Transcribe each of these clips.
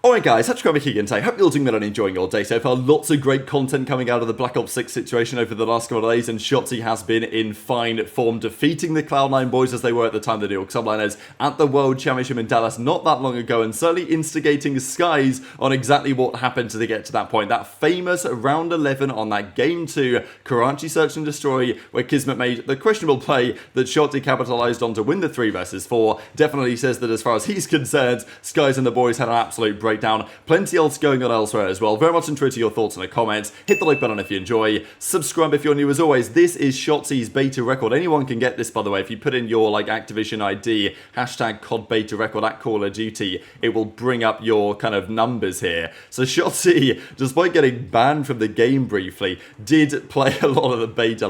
Alright guys, Scrappy here again today. Hope you're all doing well and enjoying your day so far. Lots of great content coming out of the Black Ops 6 situation over the last couple of days, and Shotzzy has been in fine form, defeating the Cloud9 boys as they were at the time of the New York Subliners at the World Championship in Dallas not that long ago, and certainly instigating Skyz on exactly what happened to get to that point. That famous round 11 on that Game 2 Karachi Search and Destroy, where Kismet made the questionable play that Shotzzy capitalized on to win the 3 versus 4, definitely says that as far as he's concerned, Skyz and the boys had an absolute breakdown. Plenty else going on elsewhere as well. Very much interested in your thoughts in the comments. Hit the like button if you enjoy. Subscribe if you're new. As always, this is Shotzzy's beta record. Anyone can get this, by the way. If you put in your Activision ID, hashtag COD beta record at Call of Duty, it will bring up your kind of numbers here. So Shotzzy, despite getting banned from the game briefly, did play a lot of the beta.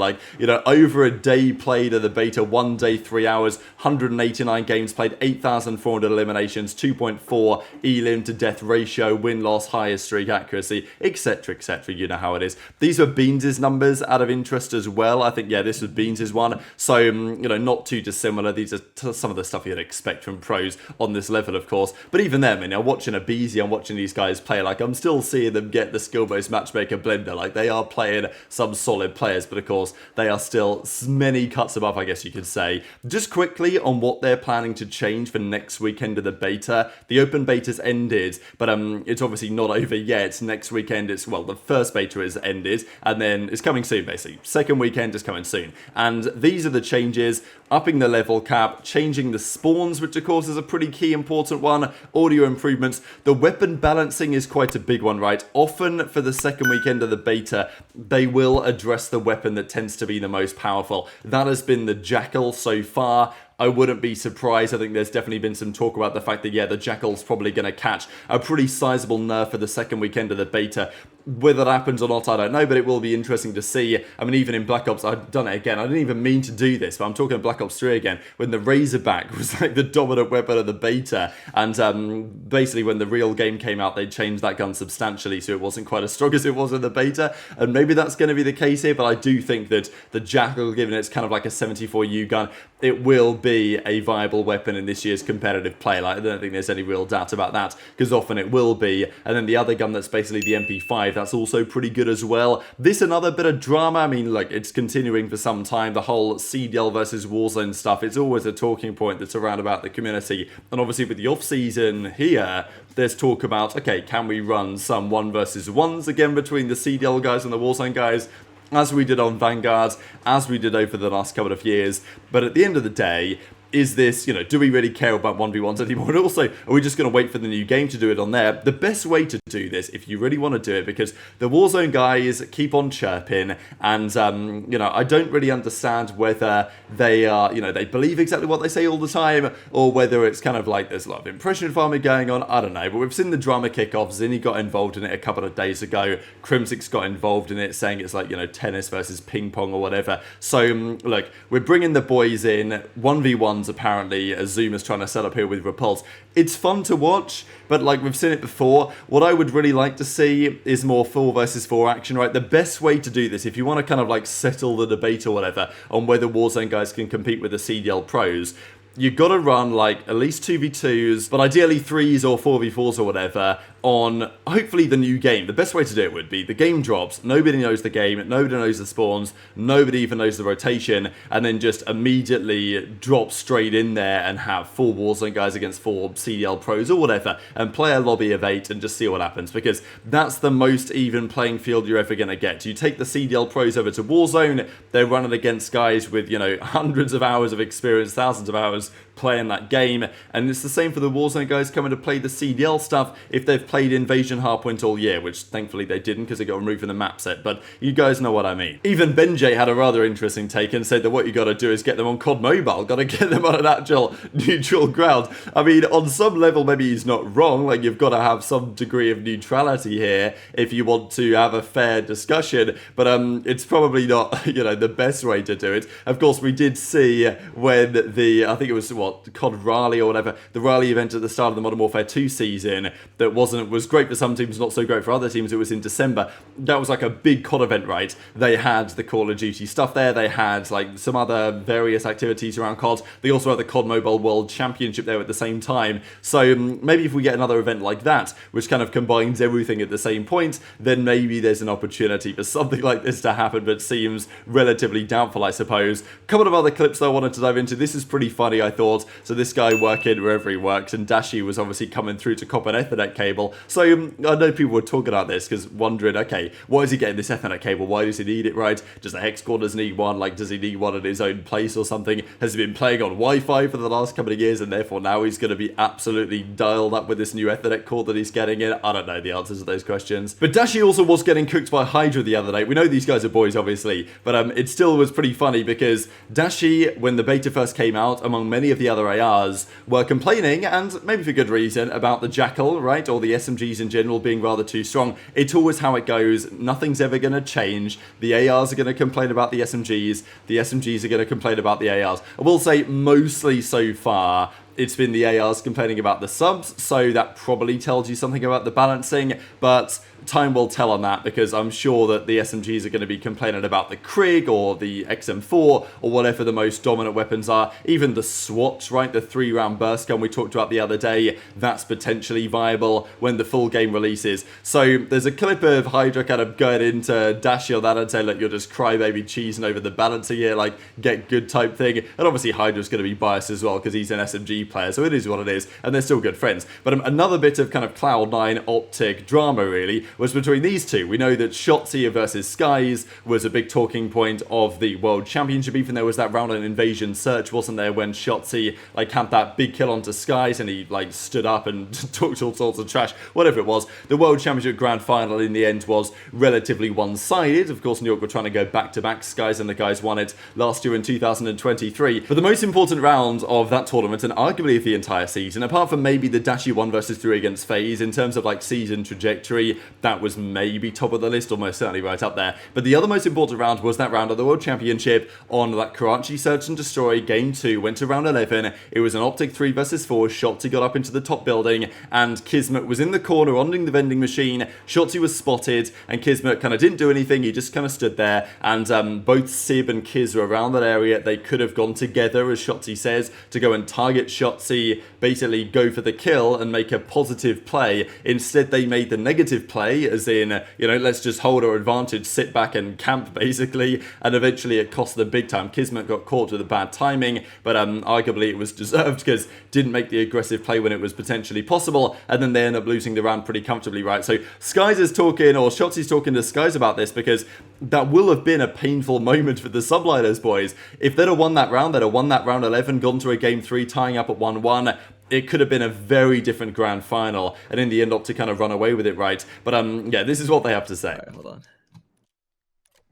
Over a day played of the beta, 1 day, 3 hours, 189 games played, 8,400 eliminations, 2.4 elim to death ratio, win-loss, highest streak accuracy, etc, etc. You know how it is. These were Beans' numbers out of interest as well. I think, yeah, this was Beans' one. So, not too dissimilar. These are some of the stuff you'd expect from pros on this level, of course. But even then, watching aBeZy, I'm watching these guys play, I'm still seeing them get the skill-based matchmaker blender. They are playing some solid players, but of course, they are still many cuts above, I guess you could say. Just quickly on what they're planning to change for next weekend of the beta. The open beta's ended, but it's obviously not over yet. Next weekend, the first beta is ended, and then it's coming soon, basically. Second weekend is coming soon. And these are the changes: upping the level cap, changing the spawns, which of course is a pretty key important one, audio improvements. The weapon balancing is quite a big one, right? Often for the second weekend of the beta, they will address the weapon that tends to be the most powerful. That has been the Jackal so far. I wouldn't be surprised. I think there's definitely been some talk about the fact that, yeah, the Jackal's probably going to catch a pretty sizable nerf for the second weekend of the beta. Whether that happens or not, I don't know, but it will be interesting to see. Even in Black Ops, I've done it again. I didn't even mean to do this, but I'm talking Black Ops 3 again, when the Razorback was the dominant weapon of the beta. And basically, when the real game came out, they changed that gun substantially, so it wasn't quite as strong as it was in the beta. And maybe that's going to be the case here, but I do think that the Jackal, given it's kind of like a 74U gun, it will be a viable weapon in this year's competitive play. I don't think there's any real doubt about that, because often it will be. And then the other gun that's basically the MP5, that's also pretty good as well. This another bit of drama. It's continuing for some time. The whole CDL versus Warzone stuff, it's always a talking point that's around about the community. And obviously with the off-season here, there's talk about, okay, can we run some 1 versus 1s again between the CDL guys and the Warzone guys, as we did on Vanguard, as we did over the last couple of years. But at the end of the day, is this, do we really care about 1v1s anymore? And also, are we just going to wait for the new game to do it on there? The best way to do this, if you really want to do it, because the Warzone guys keep on chirping, and, I don't really understand whether they are, they believe exactly what they say all the time, or whether it's kind of there's a lot of impression farming going on. I don't know, but we've seen the drama kick off. Zinni got involved in it a couple of days ago. Crimsix got involved in it, saying it's tennis versus ping pong or whatever. So, look, we're bringing the boys in, 1v1s apparently, as Zoom is trying to set up here with Repulse. It's fun to watch, but we've seen it before. What I would really like to see is more 4 versus 4 action, right? The best way to do this, if you want to kind of settle the debate or whatever on whether Warzone guys can compete with the CDL pros, you've got to run at least 2v2s, but ideally 3s or 4v4s or whatever, on hopefully the new game. The best way to do it would be the game drops, nobody knows the game, nobody knows the spawns, nobody even knows the rotation, and then just immediately drop straight in there and have 4 Warzone guys against 4 CDL pros or whatever, and play a lobby of 8 and just see what happens, because that's the most even playing field you're ever going to get. You take the CDL pros over to Warzone, they're running against guys with, hundreds of hours of experience, thousands of hours playing that game, and it's the same for the Warzone guys coming to play the CDL stuff if they've played Invasion Hardpoint all year, which thankfully they didn't because they got removed from the map set, but you guys know what I mean. Even Benjay had a rather interesting take and said that what you got to do is get them on COD Mobile, got to get them on an actual neutral ground. On some level maybe he's not wrong, you've got to have some degree of neutrality here if you want to have a fair discussion, but it's probably not, the best way to do it. Of course, we did see when I think it was what, COD Raleigh or whatever, the Raleigh event at the start of the Modern Warfare 2 season that was great for some teams, not so great for other teams. It was in December. That was like a big COD event, right? They had the Call of Duty stuff there. They had like some other various activities around COD. They also had the COD Mobile World Championship there at the same time. So maybe if we get another event like that, which kind of combines everything at the same point, then maybe there's an opportunity for something like this to happen, but seems relatively doubtful, I suppose. A couple of other clips that I wanted to dive into. This is pretty funny, I thought. So this guy working wherever he works, and Dashy was obviously coming through to cop an Ethernet cable. So I know people were talking about this because wondering, okay, why is he getting this Ethernet cable? Why does he need it, right? Does the Hex Squad need one? Like, does he need one in his own place or something? Has he been playing on Wi-Fi for the last couple of years and therefore now he's going to be absolutely dialed up with this new Ethernet cord that he's getting in? I don't know the answers to those questions. But Dashy also was getting cooked by HyDra the other day. We know these guys are boys, obviously, but it still was pretty funny because Dashy, when the beta first came out, among many of the other ARs, were complaining, and maybe for good reason, about the Jackal, right, or the SMGs in general being rather too strong. It's always how it goes. Nothing's ever going to change. The ARs are going to complain about the SMGs are going to complain about the ARs. I will say mostly so far it's been the ARs complaining about the subs, so that probably tells you something about the balancing, but time will tell on that, because I'm sure that the SMGs are going to be complaining about the Krig or the XM4 or whatever the most dominant weapons are. Even the SWAT, right, the 3-round burst gun we talked about the other day, that's potentially viable when the full game releases. So there's a clip of HyDra kind of going into Dashy on that and saying, look, you're just crybaby cheesing over the balancing here, like, get good type thing. And obviously HyDra's going to be biased as well because he's an SMG player, so it is what it is, and they're still good friends. But another bit of kind of Cloud9 OpTic drama, really, was between these two. We know that Shotzzy versus Skyz was a big talking point of the World Championship. Even there was that round on Invasion Search, wasn't there, when Shotzzy like had that big kill onto Skyz and he like stood up and talked all sorts of trash, whatever it was. The World Championship Grand Final in the end was relatively one-sided. Of course, New York were trying to go back-to-back. Skyz and the guys won it last year in 2023. But the most important round of that tournament, and arguably of the entire season, apart from maybe the Dashy 1 versus 3 against FaZe, in terms of like season trajectory, that was maybe top of the list, or most certainly right up there. But the other most important round was that round of the World Championship on that Karachi Search and Destroy. Game 2 went to round 11. It was an OpTic 3 versus 4. Shotzzy got up into the top building, and Kismet was in the corner onning the vending machine. Shotzzy was spotted, and Kismet kind of didn't do anything. He just kind of stood there, and both Sib and Kiz were around that area. They could have gone together, as Shotzzy says, to go and target Shotzzy, basically go for the kill and make a positive play. Instead, they made the negative play, as in, you know, let's just hold our advantage, sit back and camp, basically, and eventually it cost them big time. Kismet got caught with a bad timing, but arguably it was deserved because didn't make the aggressive play when it was potentially possible, and then they end up losing the round pretty comfortably, right? So Skyz is talking, or Shotzy's talking to Skyz about this, because that will have been a painful moment for the Subliners boys. If they'd have won that round, they'd have won that round 11, gone to a game 3, tying up at 1-1. It could have been a very different grand final, and in the end, OpTic kind of run away with it, right? But yeah, this is what they have to say. Alright, hold on.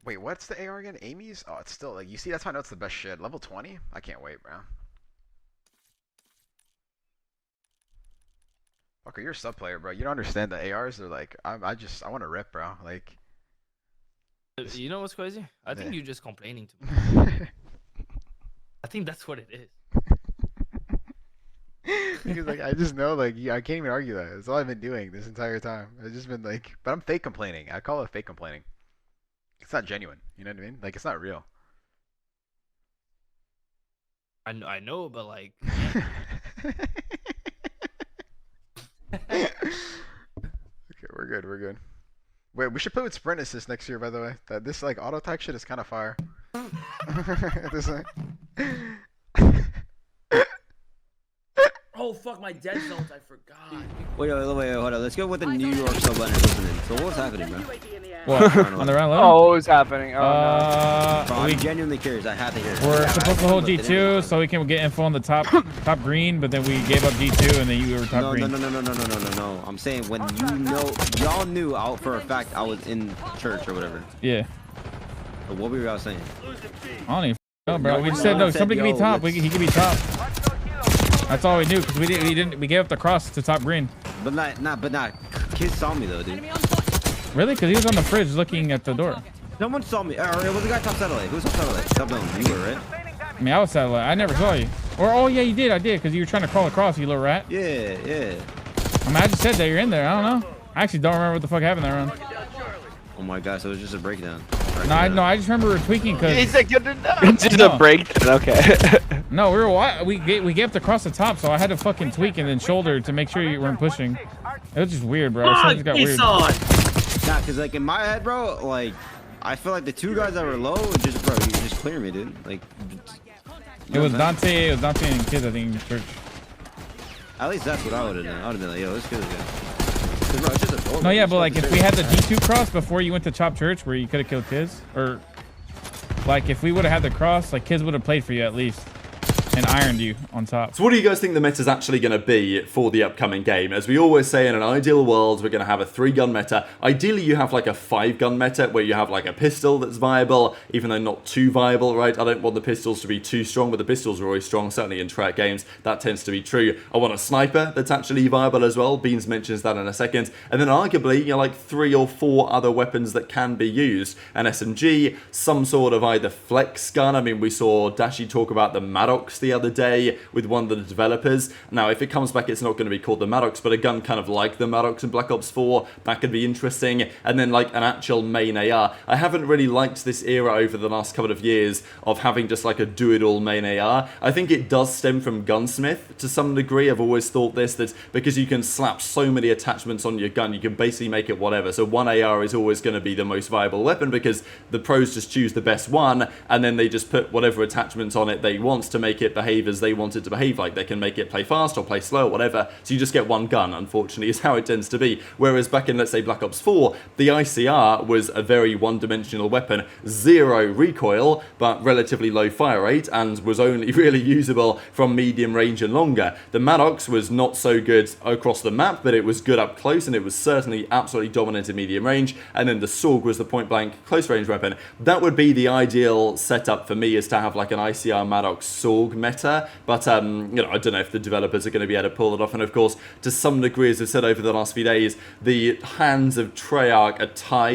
Wait, what's the AR again? Amy's? Oh, it's still like, you see, that's how I know it's the best shit. Level 20? I can't wait, bro. Fucker, you're a sub player, bro. You don't understand the ARs are like, I want to rip, bro. Like, you know what's crazy? I think you're just complaining to me. I think that's what it is. Because like I just know, like, I can't even argue that. That's all I've been doing this entire time. I've just been like, but I'm fake complaining. I call it fake complaining. It's not genuine. You know what I mean? Like, it's not real. I know, but like. Okay, we're good. We're good. Wait, we should play with sprint assist next year, by the way. That this like auto attack shit is kind of fire. This like. Oh fuck, my dead zones, I forgot. Wait, hold on. Let's go with the New York Subliners opening. So what's happening, bro? What? On the round level? Oh, what was happening? Oh, Bro, I'm genuinely curious. I have to hear it. We're supposed to hold G2 so we can get info on the top green, but then we gave up G2 and then you were top green. No. I'm saying when you know, y'all knew out for a fact I was in church or whatever. Yeah. But what were y'all saying? I don't even know, bro. We just said, no, somebody can be top. He can be top. That's all we knew, because we gave up the cross to top green. But not. Kids saw me though, dude. Really? Because he was on the fridge looking at the door. Someone saw me. It was the guy top satellite. Who was top satellite? Top zone. You were, right? I mean, I was satellite. I never saw you. Or, oh yeah, you did. I did, because you were trying to crawl across, you little rat. Yeah, yeah. I mean, I just said that you're in there. I don't know. I actually don't remember what the fuck happened that round. Oh my god, so it was just a breakdown. No, I just remember we were tweaking because. He's like, it's just a breakdown. Okay. No, we gave across the top, so I had to fucking tweak and then shoulder to make sure you weren't pushing. It was just weird, bro. Something got weird. Nah, cause like in my head, bro, like I feel like the two guys that were low, just bro, you just clear me, dude. Like. It was Dante and Kids, I think, in church. At least that's what I would have done. I would have been like, yo, this kid is good. Bro, it's just a door, No, yeah, but like if we had the D2 cross before you went to Chop Church where you could have killed Kids, or like if we would have had the cross, like Kids would have played for you at least and ironed you on top. So what do you guys think the meta is actually going to be for the upcoming game? As we always say, in an ideal world, we're going to have a 3-gun meta. Ideally, you have like a 5-gun meta where you have like a pistol that's viable, even though not too viable, right? I don't want the pistols to be too strong, but the pistols are always strong, certainly in track games. That tends to be true. I want a sniper that's actually viable as well. Beans mentions that in a second. And then arguably, you know, like 3 or 4 other weapons that can be used. An SMG, some sort of either flex gun. I mean, we saw Dashy talk about the Maddox the other day with one of the developers. Now, if it comes back, it's not going to be called the Maddox, but a gun kind of like the Maddox in Black Ops 4, that could be interesting. And then like an actual main AR. I haven't really liked this era over the last couple of years of having just like a do-it-all main AR. I think it does stem from Gunsmith to some degree. I've always thought this, that because you can slap so many attachments on your gun, you can basically make it whatever. So one AR is always going to be the most viable weapon because the pros just choose the best one and then they just put whatever attachments on it they want to make it behave as they want it to behave. Like they can make it play fast or play slow or whatever, so you just get one gun, unfortunately, is how it tends to be. Whereas back in, let's say, Black Ops 4, the ICR was a very one-dimensional weapon, 0 recoil, but relatively low fire rate, and was only really usable from medium range and longer. The Maddox was not so good across the map, but it was good up close, and it was certainly absolutely dominant in medium range, and then the Sorg was the point-blank close-range weapon. That would be the ideal setup for me, is to have like an ICR Maddox Sorg meta, but you know, I don't know if the developers are going to be able to pull it off. And of course, to some degree, as I've said over the last few days, the hands of Treyarch are tied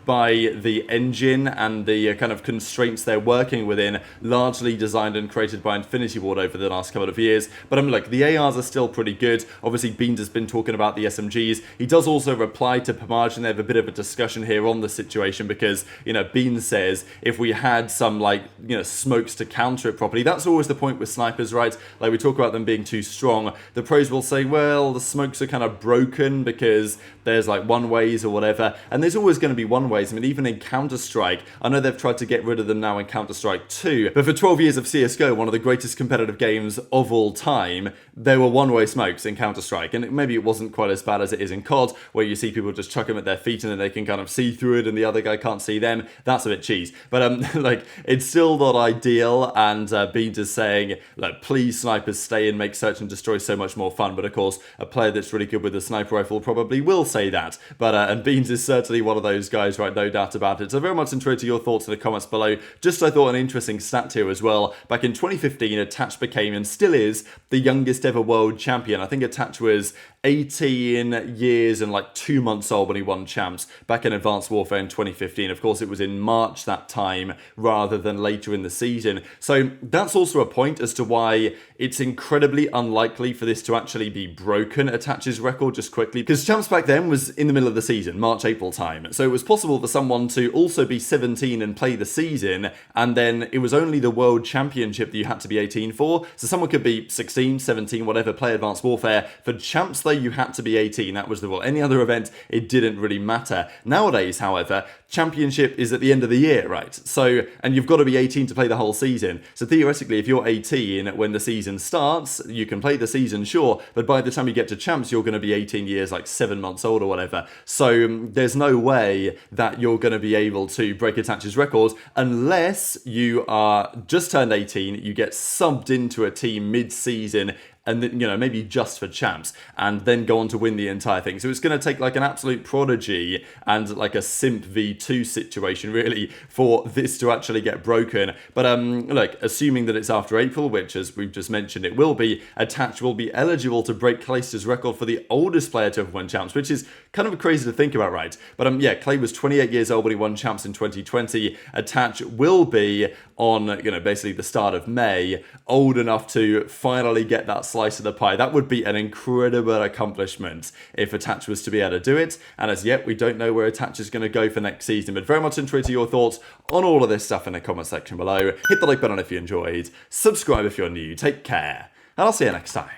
by the engine and the kind of constraints they're working within, largely designed and created by Infinity Ward over the last couple of years. But I mean, look, the ARs are still pretty good. Obviously, Beans has been talking about the SMGs. He does also reply to Pamaj, and they have a bit of a discussion here on the situation because, you know, Beans says if we had some, like, you know, smokes to counter it properly, that's always the point with snipers, right? Like, we talk about them being too strong. The pros will say, well, the smokes are kind of broken because there's like one-ways or whatever, and there's always going to be one-ways. I mean, even in Counter-Strike, I know they've tried to get rid of them now in Counter-Strike 2, but for 12 years of CSGO, one of the greatest competitive games of all time, there were one-way smokes in Counter-Strike, and maybe it wasn't quite as bad as it is in COD, where you see people just chuck them at their feet and then they can kind of see through it and the other guy can't see them. That's a bit cheese. But like, it's still not ideal, and Beans is saying, like, please snipers stay and make search and destroy so much more fun. But of course, a player that's really good with a sniper rifle probably will say that. But and Beans is certainly one of those guys, right? No doubt about it. So very much interested your thoughts in the comments below. Just I thought an interesting stat here as well. Back in 2015, Attach became and still is the youngest ever world champion. I think Attach was 18 years and like 2 months old when he won champs back in Advanced Warfare in 2015. Of course, it was in March that time rather than later in the season. So that's also a point as to why it's incredibly unlikely for this to actually be broken, Attach's record, just quickly. Because champs back then was in the middle of the season, March, April time. So it was possible for someone to also be 17 and play the season, and then it was only the World Championship that you had to be 18 for. So someone could be 16, 17, whatever, play Advanced Warfare. For champs, though, you had to be 18. That was the rule. Any other event, it didn't really matter. Nowadays, however, championship is at the end of the year, right? So, and you've got to be 18 to play the whole season. So theoretically, if you're 18 when the season starts, you can play the season, sure, but by the time you get to champs, you're going to be 18 years, like 7 months old or whatever. So there's no way that you're going to be able to break Attach's records unless you are just turned 18, you get subbed into a team mid-season, and then, you know, maybe just for champs, and then go on to win the entire thing. So it's going to take like an absolute prodigy and like a Simp v2 situation really for this to actually get broken. But look, assuming that it's after April, which as we've just mentioned it will be, Attach will be eligible to break Clayster's record for the oldest player to have won champs, which is kind of crazy to think about, right? But yeah, Clay was 28 years old when he won champs in 2020. Attach will be on, you know, basically the start of May, old enough to finally get that slice of the pie. That would be an incredible accomplishment if Attach was to be able to do it. And as yet, we don't know where Attach is going to go for next season. But very much interested in your thoughts on all of this stuff in the comment section below. Hit the like button if you enjoyed. Subscribe if you're new. Take care. And I'll see you next time.